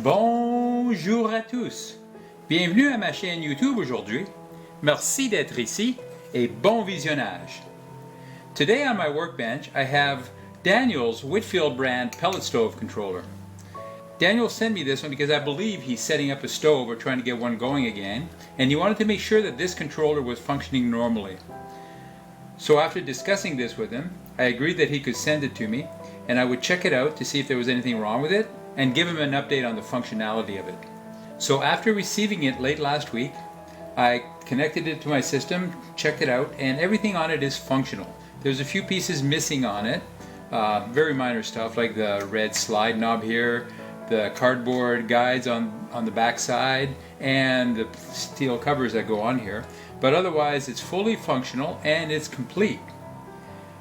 Bonjour à tous! Bienvenue à ma chaîne YouTube aujourd'hui. Merci d'être ici et bon visionnage. Today on my workbench I have Daniel's Whitfield brand Pellet Stove Controller. Daniel sent me this one because I believe he's setting up a stove or trying to get one going again, and he wanted to make sure that this controller was functioning normally. So after discussing this with him, I agreed that he could send it to me and I would check it out to see if there was anything wrong with it and give him an update on the functionality of it. So after receiving it late last week, I connected it to my system, checked it out, and everything on it is functional. There's a few pieces missing on it, very minor stuff like the red slide knob here, the cardboard guides on the back side, and the steel covers that go on here. But otherwise it's fully functional and it's complete.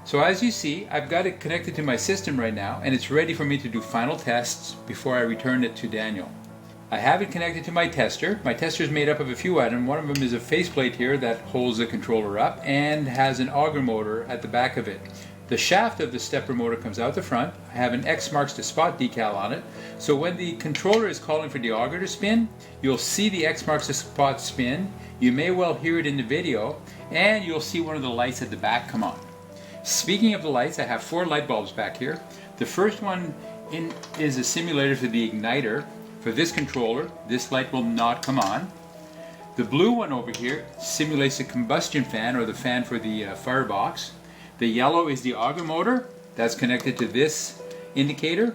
So as you see, I've got it connected to my system right now and it's ready for me to do final tests before I return it to Daniel. I have it connected to my tester. My tester is made up of a few items. One of them is a faceplate here that holds the controller up and has an auger motor at the back of it. The shaft of the stepper motor comes out the front. I have an X marks the spot decal on it. So when the controller is calling for the auger to spin, you'll see the X marks the spot spin. You may well hear it in the video, and you'll see one of the lights at the back come on. Speaking of the lights, I have 4 light bulbs back here. The first one is a simulator for the igniter. For this controller, this light will not come on. The blue one over here simulates a combustion fan, or the fan for the firebox. The yellow is the auger motor that's connected to this indicator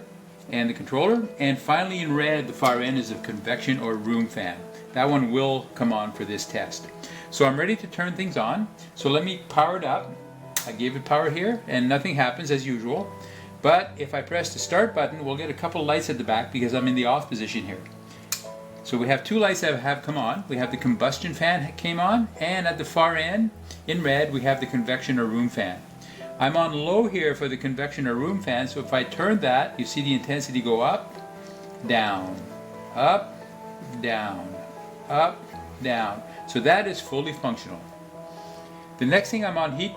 and the controller. And finally in red, the far end, is a convection or room fan. That one will come on for this test. So I'm ready to turn things on. So let me power it up. I gave it power here and nothing happens as usual. But if I press the start button, we'll get a couple lights at the back because I'm in the off position here. So we have 2 lights that have come on. We have the combustion fan came on, and at the far end in red we have the convection or room fan. I'm on low here for the convection or room fan, so if I turn that, you see the intensity go up, down, up, down, up, down. So that is fully functional. The next thing, I'm on heat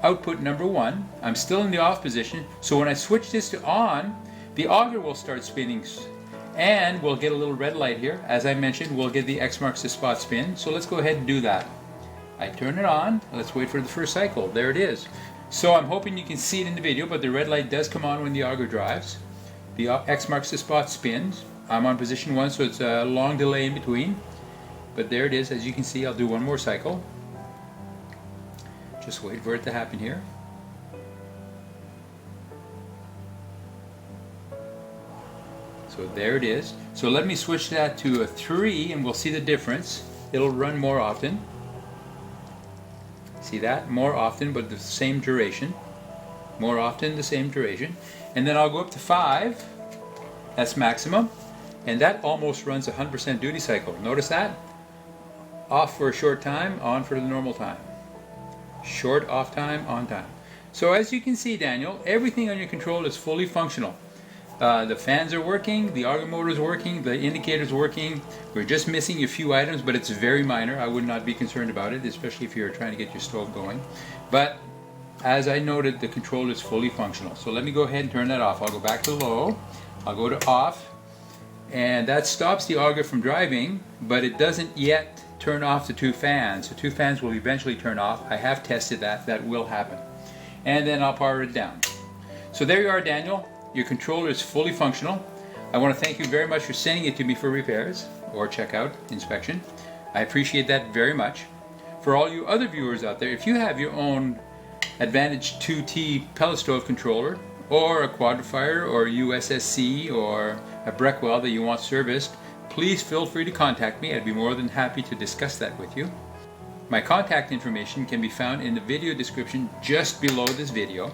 output number 1. I'm still in the off position, so when I switch this to on, the auger will start spinning and we'll get a little red light here. As I mentioned, we'll get the X marks the spot spin, so let's go ahead and do that. I turn it on, let's wait for the first cycle. There it is. So I'm hoping you can see it in the video, but the red light does come on when the auger drives. The X marks the spot spins. I'm on position 1, so it's a long delay in between, but there it is. As you can see, I'll do one more cycle. Just wait for it to happen here. So there it is. So let me switch that to a 3 and we'll see the difference. It'll run more often. See that? More often, but the same duration. More often, the same duration. And then I'll go up to 5. That's maximum. And that almost runs 100% duty cycle. Notice that? Off for a short time, on for the normal time. Short off time, on time. So as you can see, Daniel, everything on your controller is fully functional. The fans are working, the auger motor is working, the indicator is working. We're just missing a few items, but it's very minor. I would not be concerned about it, especially if you're trying to get your stove going. But as I noted, the controller is fully functional. So let me go ahead and turn that off. I'll go back to low, I'll go to off, and that stops the auger from driving, but it doesn't yet turn off the 2 fans. The 2 fans will eventually turn off. I have tested that. That will happen. And then I'll power it down. So there you are, Daniel. Your controller is fully functional. I want to thank you very much for sending it to me for repairs or checkout inspection. I appreciate that very much. For all you other viewers out there, if you have your own Advantage 2T pellet stove controller, or a Quadfire or USSC or a Breckwell that you want serviced, please feel free to contact me. I'd be more than happy to discuss that with you. My contact information can be found in the video description just below this video.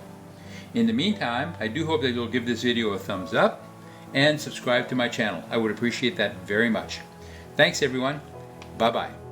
In the meantime, I do hope that you'll give this video a thumbs up and subscribe to my channel. I would appreciate that very much. Thanks everyone. Bye-bye.